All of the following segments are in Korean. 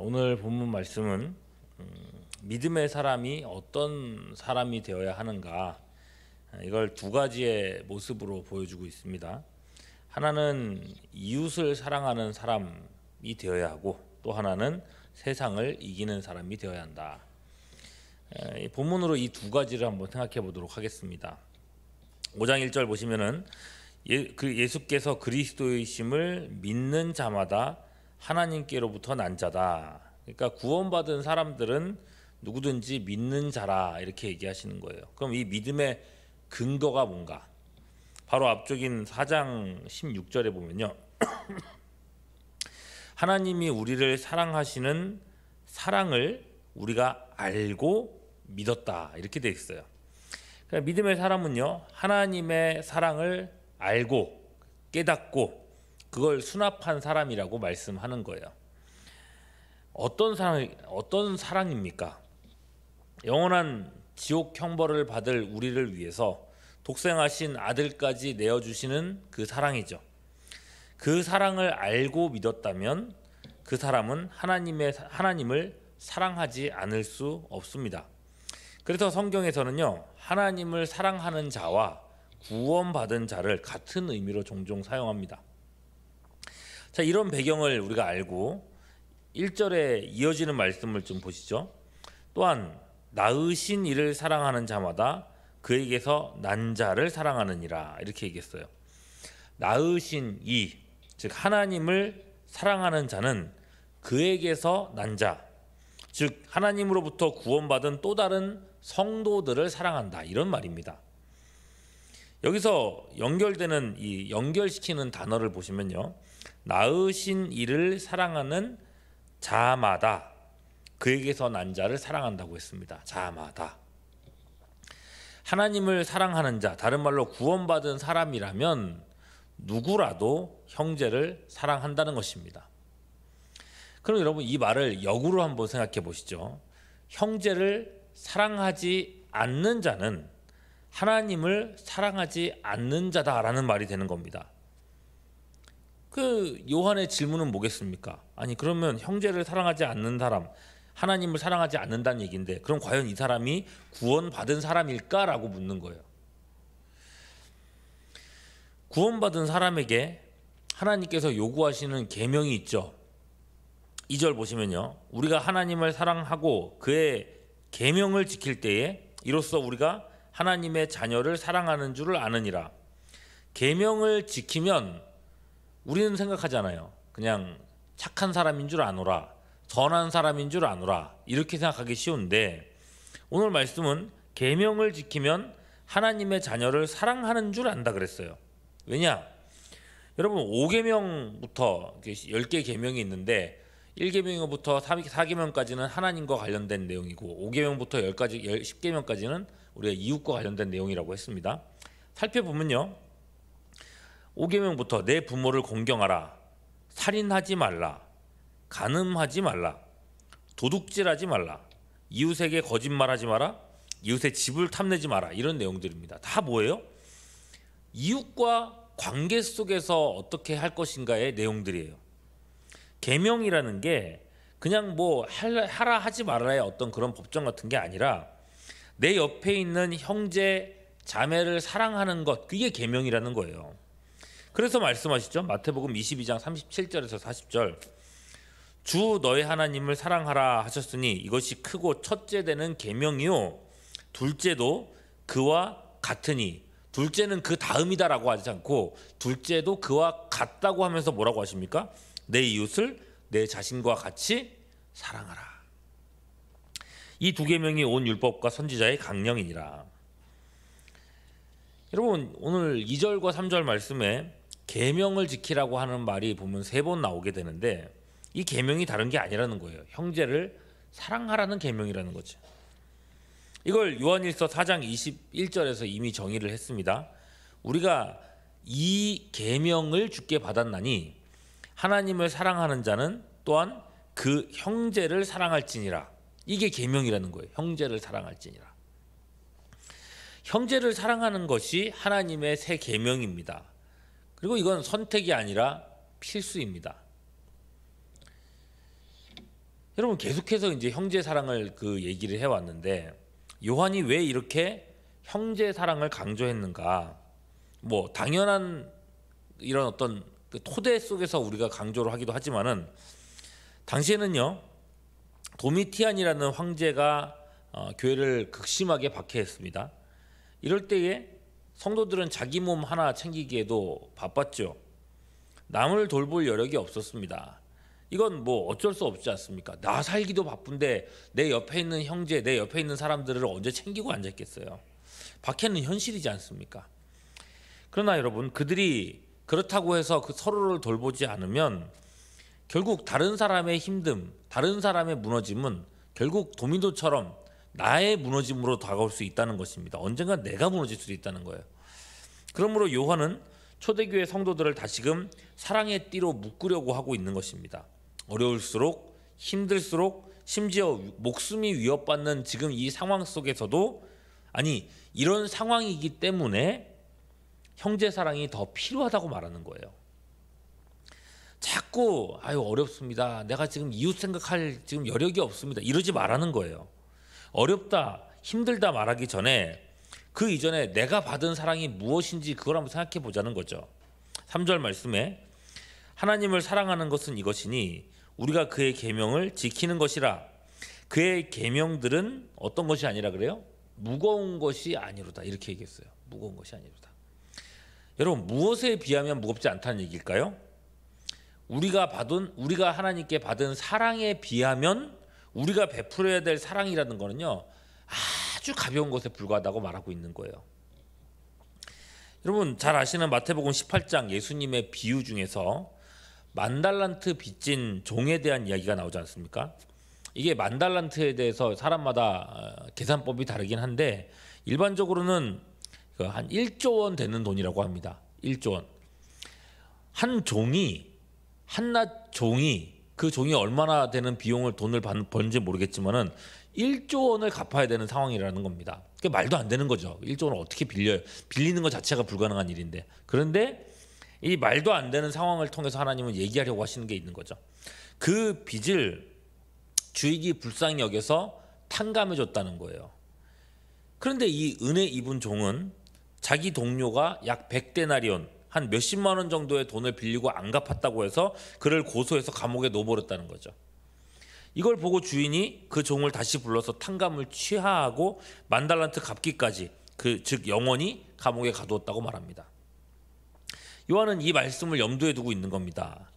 오늘 본문 말씀은 믿음의 사람이 어떤 사람이 되어야 하는가, 이걸 두 가지의 모습으로 보여주고 있습니다. 하나는 이웃을 사랑하는 사람이 되어야 하고, 또 하나는 세상을 이기는 사람이 되어야 한다. 본문으로 이 두 가지를 한번 생각해 보도록 하겠습니다. 5장 1절 보시면은 예수께서 그리스도이심을 믿는 자마다 하나님께로부터 난 자다. 그러니까 구원받은 사람들은 누구든지 믿는 자라, 이렇게 얘기하시는 거예요. 그럼 이 믿음의 근거가 뭔가? 바로 앞쪽인 4장 16절에 보면요, 하나님이 우리를 사랑하시는 사랑을 우리가 알고 믿었다, 이렇게 돼 있어요. 그러니까 믿음의 사람은요, 하나님의 사랑을 알고 깨닫고 그걸 수납한 사람이라고 말씀하는 거예요. 어떤 사랑입니까? 영원한 지옥 형벌을 받을 우리를 위해서 독생하신 아들까지 내어주시는 그 사랑이죠. 그 사랑을 알고 믿었다면 그 사람은 하나님을 사랑하지 않을 수 없습니다. 그래서 성경에서는요, 하나님을 사랑하는 자와 구원받은 자를 같은 의미로 종종 사용합니다. 자, 이런 배경을 우리가 알고 1절에 이어지는 말씀을 좀 보시죠. 또한 낳으신 이를 사랑하는 자마다 그에게서 난 자를 사랑하느니라, 이렇게 얘기했어요. 낳으신 이, 즉 하나님을 사랑하는 자는 그에게서 난 자, 즉 하나님으로부터 구원받은 또 다른 성도들을 사랑한다, 이런 말입니다. 여기서 연결되는 이 연결시키는 단어를 보시면요, 낳으신 이를 사랑하는 자마다 그에게서 난 자를 사랑한다고 했습니다. 자마다. 하나님을 사랑하는 자, 다른 말로 구원받은 사람이라면 누구라도 형제를 사랑한다는 것입니다. 그럼 여러분, 이 말을 역으로 한번 생각해 보시죠. 형제를 사랑하지 않는 자는 하나님을 사랑하지 않는 자다라는 말이 되는 겁니다. 그 요한의 질문은 뭐겠습니까? 아니, 그러면 형제를 사랑하지 않는 사람, 하나님을 사랑하지 않는다는 얘기인데, 그럼 과연 이 사람이 구원받은 사람일까라고 묻는 거예요. 구원받은 사람에게 하나님께서 요구하시는 계명이 있죠. 2절 보시면요, 우리가 하나님을 사랑하고 그의 계명을 지킬 때에 이로써 우리가 하나님의 자녀를 사랑하는 줄을 아느니라. 계명을 지키면 우리는 생각하잖아요. 그냥 착한 사람인 줄 아노라, 선한 사람인 줄 아노라, 이렇게 생각하기 쉬운데, 오늘 말씀은 계명을 지키면 하나님의 자녀를 사랑하는 줄 안다 그랬어요. 왜냐? 여러분, 5계명부터 10개 계명이 있는데 1계명부터 4계명까지는 하나님과 관련된 내용이고, 5계명부터 10계명까지는 우리가 이웃과 관련된 내용이라고 했습니다. 살펴보면요, 5계명부터 내 부모를 공경하라, 살인하지 말라, 간음하지 말라, 도둑질하지 말라, 이웃에게 거짓말하지 마라, 이웃의 집을 탐내지 마라, 이런 내용들입니다. 다 뭐예요? 이웃과 관계 속에서 어떻게 할 것인가의 내용들이에요. 계명이라는 게 그냥 뭐 하라 하지 말아의 어떤 그런 법정 같은 게 아니라 내 옆에 있는 형제 자매를 사랑하는 것, 그게 계명이라는 거예요. 그래서 말씀하시죠. 마태복음 22장 37절에서 40절, 주 너의 하나님을 사랑하라 하셨으니 이것이 크고 첫째 되는 계명이요 둘째도 그와 같으니, 둘째는 그 다음이다라고 하지 않고 둘째도 그와 같다고 하면서 뭐라고 하십니까? 내 이웃을 내 자신과 같이 사랑하라. 이 두 계명이 온 율법과 선지자의 강령이니라. 여러분, 오늘 2절과 3절 말씀에 계명을 지키라고 하는 말이 보면 3번 나오게 되는데, 이 계명이 다른 게 아니라는 거예요. 형제를 사랑하라는 계명이라는 거죠. 이걸 요한일서 4장 21절에서 이미 정의를 했습니다. 우리가 이 계명을 주께 받았나니 하나님을 사랑하는 자는 또한 그 형제를 사랑할지니라. 이게 계명이라는 거예요. 형제를 사랑할지니라. 형제를 사랑하는 것이 하나님의 새 계명입니다. 그리고 이건 선택이 아니라 필수입니다. 여러분 계속해서 이제 형제 사랑을 그 얘기를 해왔는데 요한이 왜 이렇게 형제 사랑을 강조했는가? 뭐 당연한 이런 어떤 그 토대 속에서 우리가 강조를 하기도 하지만은 당시에는요 도미티안이라는 황제가 교회를 극심하게 박해했습니다. 이럴 때에 성도들은 자기 몸 하나 챙기기에도 바빴죠. 남을 돌볼 여력이 없었습니다. 이건 뭐 어쩔 수 없지 않습니까? 나 살기도 바쁜데 내 옆에 있는 형제, 내 옆에 있는 사람들을 언제 챙기고 앉았겠어요. 박해는 현실이지 않습니까? 그러나 여러분 그들이 그렇다고 해서 그 서로를 돌보지 않으면 결국 다른 사람의 힘듦, 다른 사람의 무너짐은 결국 도미노처럼 나의 무너짐으로 다가올 수 있다는 것입니다. 언젠가 내가 무너질 수도 있다는 거예요. 그러므로 요한은 초대교회 성도들을 다시금 사랑의 띠로 묶으려고 하고 있는 것입니다. 어려울수록 힘들수록 심지어 목숨이 위협받는 지금 이 상황 속에서도 아니 이런 상황이기 때문에 형제 사랑이 더 필요하다고 말하는 거예요. 자꾸 아유 어렵습니다. 내가 지금 이웃 생각할 지금 여력이 없습니다. 이러지 말라는 거예요. 어렵다, 힘들다 말하기 전에 그 이전에 내가 받은 사랑이 무엇인지 그걸 한번 생각해 보자는 거죠. 3절 말씀에 하나님을 사랑하는 것은 이것이니 우리가 그의 계명을 지키는 것이라. 그의 계명들은 어떤 것이 아니라 그래요? 무거운 것이 아니로다. 이렇게 얘기했어요. 무거운 것이 아니로다. 여러분 무엇에 비하면 무겁지 않다는 얘기일까요? 우리가 하나님께 받은 사랑에 비하면 우리가 베풀어야 될 사랑이라는 거는요 아주 가벼운 것에 불과하다고 말하고 있는 거예요. 여러분 잘 아시는 마태복음 18장 예수님의 비유 중에서 만달란트 빚진 종에 대한 이야기가 나오지 않습니까? 이게 만달란트에 대해서 사람마다 계산법이 다르긴 한데 일반적으로는 한 1조 원 되는 돈이라고 합니다. 1조 원. 한낱 종이 그 종이 얼마나 되는 비용을 돈을 버는지 모르겠지만은 1조 원을 갚아야 되는 상황이라는 겁니다. 그게 말도 안 되는 거죠. 1조 원을 어떻게 빌려요? 빌리는 것 자체가 불가능한 일인데. 그런데 이 말도 안 되는 상황을 통해서 하나님은 얘기하려고 하시는 게 있는 거죠. 그 빚을 주인이 불쌍히 여겨서 탕감해 줬다는 거예요. 그런데 이 은혜 입은 종은 자기 동료가 약 100데나리온 한 몇십만 원 정도의 돈을 빌리고 안 갚았다고 해서 그를 고소해서 감옥에 넣어버렸다는 거죠. 이걸 보고 주인이 그 종을 다시 불러서 탕감을 취하하고 만달란트 갚기까지 즉 영원히 감옥에 가두었다고 말합니다. 요한은 이 말씀을 염두에 두고 있는 겁니다.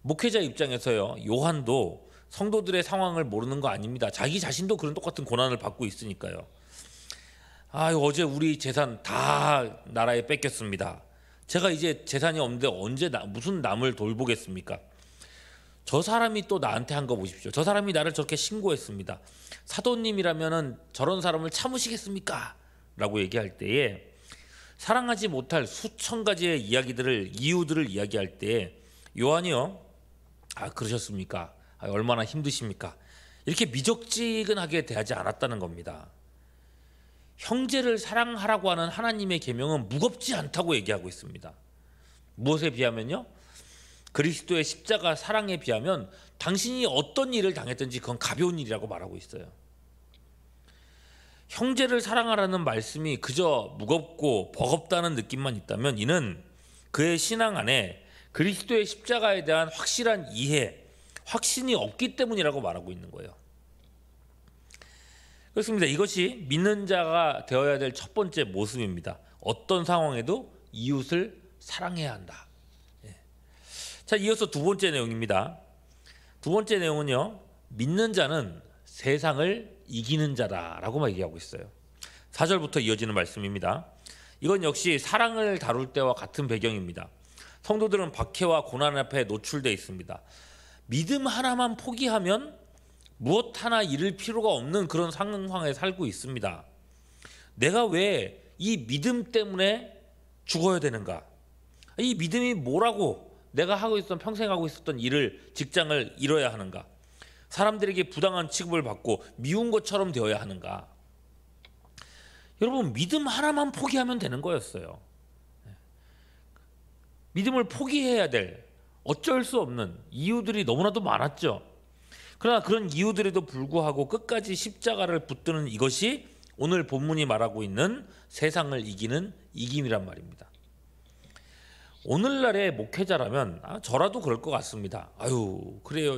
목회자 입장에서요 요한도 성도들의 상황을 모르는 거 아닙니다. 자기 자신도 그런 똑같은 고난을 받고 있으니까요. 어제 우리 재산 다 나라에 뺏겼습니다. 제가 이제 재산이 없는데 언제 무슨 남을 돌보겠습니까? 저 사람이 또 나한테 한 거 보십시오. 저 사람이 나를 저렇게 신고했습니다. 사도님이라면은 저런 사람을 참으시겠습니까? 라고 얘기할 때에 사랑하지 못할 수천 가지의 이유들을 이야기할 때에 요한이요. 그러셨습니까? 얼마나 힘드십니까? 이렇게 미적지근하게 대하지 않았다는 겁니다. 형제를 사랑하라고 하는 하나님의 계명은 무겁지 않다고 얘기하고 있습니다. 무엇에 비하면요? 그리스도의 십자가 사랑에 비하면 당신이 어떤 일을 당했든지 그건 가벼운 일이라고 말하고 있어요. 형제를 사랑하라는 말씀이 그저 무겁고 버겁다는 느낌만 있다면 이는 그의 신앙 안에 그리스도의 십자가에 대한 확실한 이해, 확신이 없기 때문이라고 말하고 있는 거예요. 그렇습니다. 이것이 믿는 자가 되어야 될 첫 번째 모습입니다. 어떤 상황에도 이웃을 사랑해야 한다. 자, 이어서 두 번째 내용입니다. 두 번째 내용은요. 믿는 자는 세상을 이기는 자라라고 얘기하고 있어요. 4절부터 이어지는 말씀입니다. 이건 역시 사랑을 다룰 때와 같은 배경입니다. 성도들은 박해와 고난 앞에 노출되어 있습니다. 믿음 하나만 포기하면 무엇 하나 잃을 필요가 없는 그런 상황에 살고 있습니다. 내가 왜 이 믿음 때문에 죽어야 되는가? 이 믿음이 뭐라고 내가 평생 하고 있었던 직장을 잃어야 하는가? 사람들에게 부당한 취급을 받고 미운 것처럼 되어야 하는가? 여러분 믿음 하나만 포기하면 되는 거였어요. 믿음을 포기해야 될 어쩔 수 없는 이유들이 너무나도 많았죠. 그러나 그런 이유들에도 불구하고 끝까지 십자가를 붙드는 이것이 오늘 본문이 말하고 있는 세상을 이기는 이김이란 말입니다. 오늘날의 목회자라면 저라도 그럴 것 같습니다. 아유 그래요.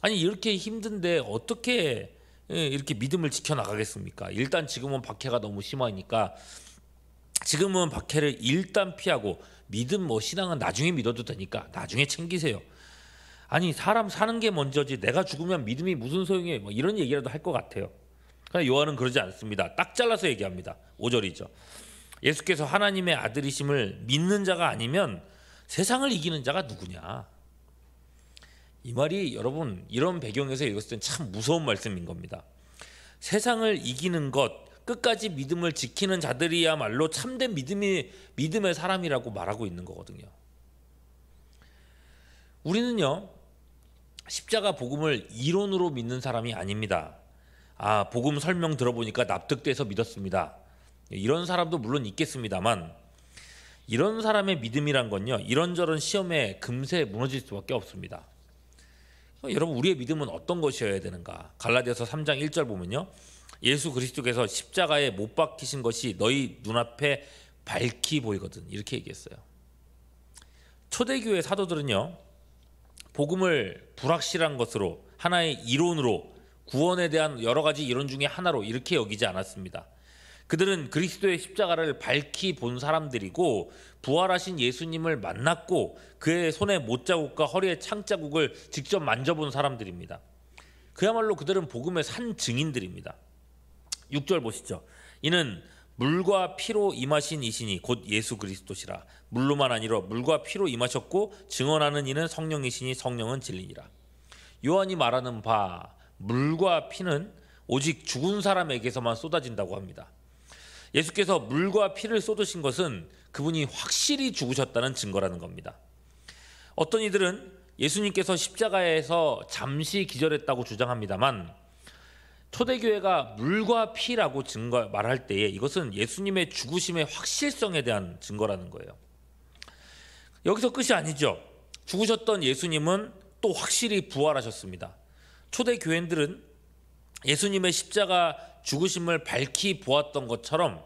아니 이렇게 힘든데 어떻게 이렇게 믿음을 지켜나가겠습니까? 일단 지금은 박해가 너무 심하니까 지금은 박해를 일단 피하고 믿음 신앙은 나중에 믿어도 되니까 나중에 챙기세요. 아니 사람 사는 게 먼저지 내가 죽으면 믿음이 무슨 소용이에요? 이런 얘기라도 할 것 같아요. 그러나 요한은 그러지 않습니다. 딱 잘라서 얘기합니다. 5절이죠. 예수께서 하나님의 아들이심을 믿는 자가 아니면 세상을 이기는 자가 누구냐? 이 말이 여러분 이런 배경에서 읽었을 땐 참 무서운 말씀인 겁니다. 세상을 이기는 것, 끝까지 믿음을 지키는 자들이야말로 참된 믿음의 사람이라고 말하고 있는 거거든요. 우리는요 십자가 복음을 이론으로 믿는 사람이 아닙니다. 복음 설명 들어보니까 납득돼서 믿었습니다. 이런 사람도 물론 있겠습니다만 이런 사람의 믿음이란 건요 이런저런 시험에 금세 무너질 수밖에 없습니다. 여러분 우리의 믿음은 어떤 것이어야 되는가? 갈라디아서 3장 1절 보면요 예수 그리스도께서 십자가에 못 박히신 것이 너희 눈앞에 밝히 보이거든 이렇게 얘기했어요. 초대교회 사도들은요 복음을 불확실한 것으로 하나의 이론으로 구원에 대한 여러 가지 이론 중에 하나로 이렇게 여기지 않았습니다. 그들은 그리스도의 십자가를 밝히 본 사람들이고 부활하신 예수님을 만났고 그의 손에 못자국과 허리에 창자국을 직접 만져본 사람들입니다. 그야말로 그들은 복음의 산 증인들입니다. 6절 보시죠. 이는 물과 피로 임하신 이시니 곧 예수 그리스도시라. 물로만 아니라 물과 피로 임하셨고 증언하는 이는 성령이시니 성령은 진리니라. 요한이 말하는 바 물과 피는 오직 죽은 사람에게서만 쏟아진다고 합니다. 예수께서 물과 피를 쏟으신 것은 그분이 확실히 죽으셨다는 증거라는 겁니다. 어떤 이들은 예수님께서 십자가에서 잠시 기절했다고 주장합니다만 초대교회가 물과 피라고 말할 때에 이것은 예수님의 죽으심의 확실성에 대한 증거라는 거예요. 여기서 끝이 아니죠. 죽으셨던 예수님은 또 확실히 부활하셨습니다. 초대교회들은 예수님의 십자가 죽으심을 밝히 보았던 것처럼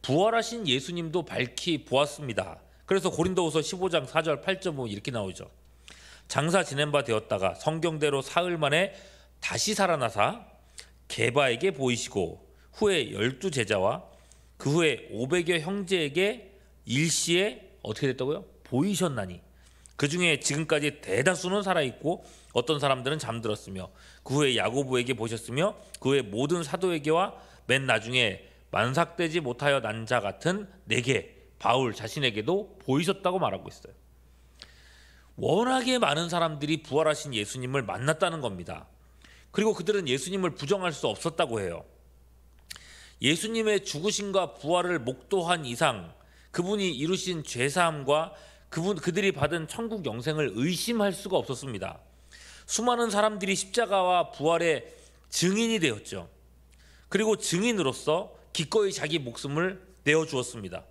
부활하신 예수님도 밝히 보았습니다. 그래서 고린도후서 15장 4절 8절 보면 이렇게 나오죠. 장사 지낸 바 되었다가 성경대로 사흘 만에 다시 살아나사 게바에게 보이시고 후에 12제자와 그 후에 500여 형제에게 일시에 어떻게 됐다고요? 보이셨나니 그 중에 지금까지 대다수는 살아있고 어떤 사람들은 잠들었으며 그 후에 야고보에게 보셨으며 그 후에 모든 사도에게와 맨 나중에 만삭되지 못하여 난 자 같은 내게 바울 자신에게도 보이셨다고 말하고 있어요. 워낙에 많은 사람들이 부활하신 예수님을 만났다는 겁니다. 그리고 그들은 예수님을 부정할 수 없었다고 해요. 예수님의 죽으심과 부활을 목도한 이상 그분이 이루신 죄사함과 그들이 받은 천국 영생을 의심할 수가 없었습니다. 수많은 사람들이 십자가와 부활의 증인이 되었죠. 그리고 증인으로서 기꺼이 자기 목숨을 내어주었습니다.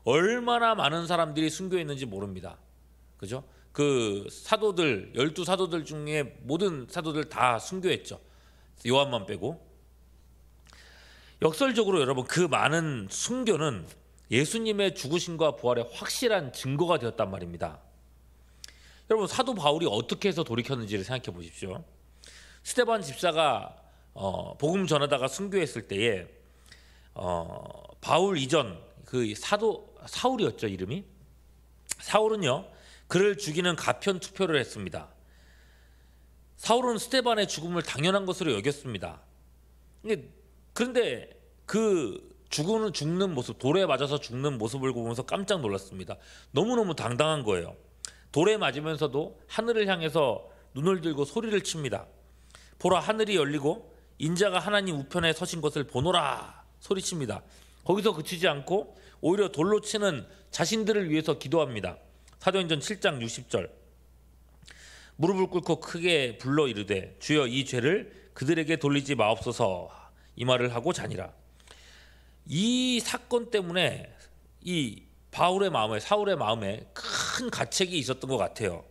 얼마나 많은 사람들이 순교했는지 모릅니다. 그죠? 그 사도들 12사도들 중에 모든 사도들 다 순교했죠. 요한만 빼고. 역설적으로 여러분 그 많은 순교는 예수님의 죽으심과 부활의 확실한 증거가 되었단 말입니다. 여러분 사도 바울이 어떻게 해서 돌이켰는지를 생각해 보십시오. 스데반 집사가 복음 전하다가 순교했을 때에 바울 이전 그 사도 사울이었죠 이름이. 사울은요 그를 죽이는 가편 투표를 했습니다. 사울은 스데반의 죽음을 당연한 것으로 여겼습니다. 그런데 그 죽는 모습, 돌에 맞아서 죽는 모습을 보면서 깜짝 놀랐습니다. 너무너무 당당한 거예요. 돌에 맞으면서도 하늘을 향해서 눈을 들고 소리를 칩니다. 보라 하늘이 열리고 인자가 하나님 우편에 서신 것을 보노라 소리칩니다. 거기서 그치지 않고 오히려 돌로 치는 자신들을 위해서 기도합니다. 사도행전 7장 60절 무릎을 꿇고 크게 불러 이르되 주여 이 죄를 그들에게 돌리지 마옵소서 이 말을 하고 자니라. 이 사건 때문에 이 바울의 마음에 사울의 마음에 큰 가책이 있었던 것 같아요.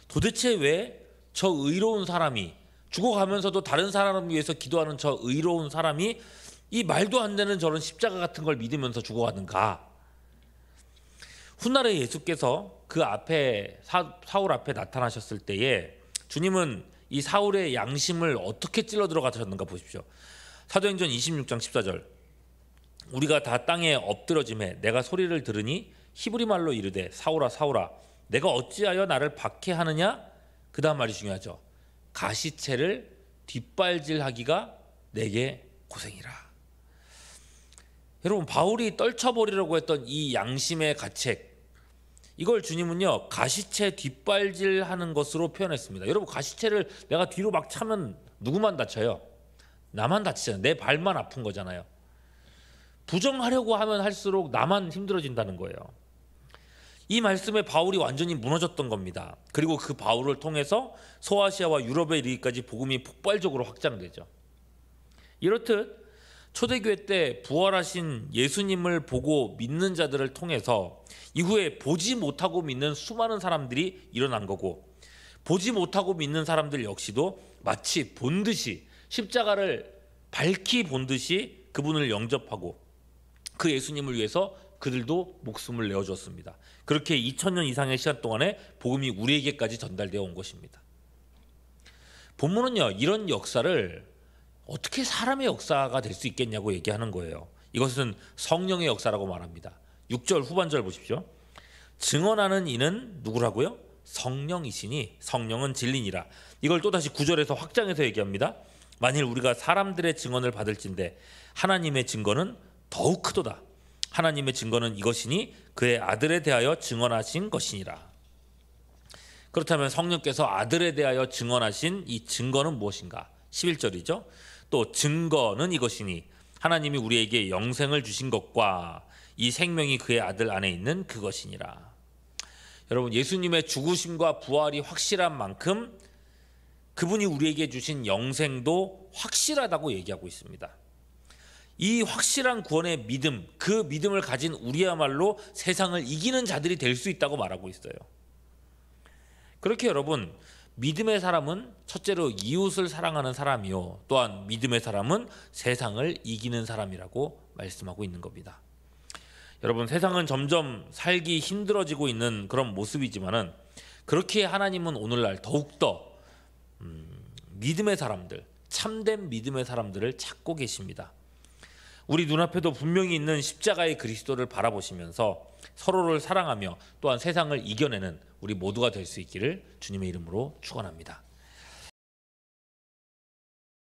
도대체 왜 저 의로운 사람이 죽어가면서도 다른 사람을 위해서 기도하는 저 의로운 사람이 이 말도 안 되는 저런 십자가 같은 걸 믿으면서 죽어가는가? 훗날에 예수께서 그 앞에 사울 앞에 나타나셨을 때에 주님은 이 사울의 양심을 어떻게 찔러 들어가셨는가 보십시오. 사도행전 26장 14절. 우리가 다 땅에 엎드러짐에 내가 소리를 들으니 히브리 말로 이르되 사울아 사울아 내가 어찌하여 나를 박해하느냐? 그 다음 말이 중요하죠. 가시체를 뒷발질하기가 내게 고생이라. 여러분, 바울이 떨쳐버리려고 했던 이 양심의 가책, 이걸 주님은요 가시체 뒷발질하는 것으로 표현했습니다. 여러분, 가시체를 내가 뒤로 막 차면 누구만 다쳐요? 나만 다치잖아요. 내 발만 아픈 거잖아요. 부정하려고 하면 할수록 나만 힘들어진다는 거예요. 이 말씀에 바울이 완전히 무너졌던 겁니다. 그리고 그 바울을 통해서 소아시아와 유럽에 이르기까지 복음이 폭발적으로 확장되죠. 이렇듯 초대교회 때 부활하신 예수님을 보고 믿는 자들을 통해서 이후에 보지 못하고 믿는 수많은 사람들이 일어난 거고, 보지 못하고 믿는 사람들 역시도 마치 본 듯이 십자가를 밝히 본 듯이 그분을 영접하고 그 예수님을 위해서 그들도 목숨을 내어주었습니다. 그렇게 2000년 이상의 시간 동안에 복음이 우리에게까지 전달되어 온 것입니다. 본문은요 이런 역사를 어떻게 사람의 역사가 될 수 있겠냐고 얘기하는 거예요. 이것은 성령의 역사라고 말합니다. 6절 후반절 보십시오. 증언하는 이는 누구라고요? 성령이시니 성령은 진리니라. 이걸 또다시 9절에서 확장해서 얘기합니다. 만일 우리가 사람들의 증언을 받을진대 하나님의 증거는 더욱 크도다. 하나님의 증거는 이것이니 그의 아들에 대하여 증언하신 것이니라. 그렇다면 성령께서 아들에 대하여 증언하신 이 증거는 무엇인가? 11절이죠. 또 증거는 이것이니 하나님이 우리에게 영생을 주신 것과 이 생명이 그의 아들 안에 있는 그것이니라. 여러분, 예수님의 죽으심과 부활이 확실한 만큼 그분이 우리에게 주신 영생도 확실하다고 얘기하고 있습니다. 이 확실한 구원의 믿음, 그 믿음을 가진 우리야말로 세상을 이기는 자들이 될 수 있다고 말하고 있어요. 그렇게 여러분, 믿음의 사람은 첫째로 이웃을 사랑하는 사람이요, 또한 믿음의 사람은 세상을 이기는 사람이라고 말씀하고 있는 겁니다. 여러분, 세상은 점점 살기 힘들어지고 있는 그런 모습이지만은 그렇게 하나님은 오늘날 더욱더 믿음의 사람들, 참된 믿음의 사람들을 찾고 계십니다. 우리 눈앞에도 분명히 있는 십자가의 그리스도를 바라보시면서 서로를 사랑하며 또한 세상을 이겨내는 우리 모두가 될 수 있기를 주님의 이름으로 축원합니다.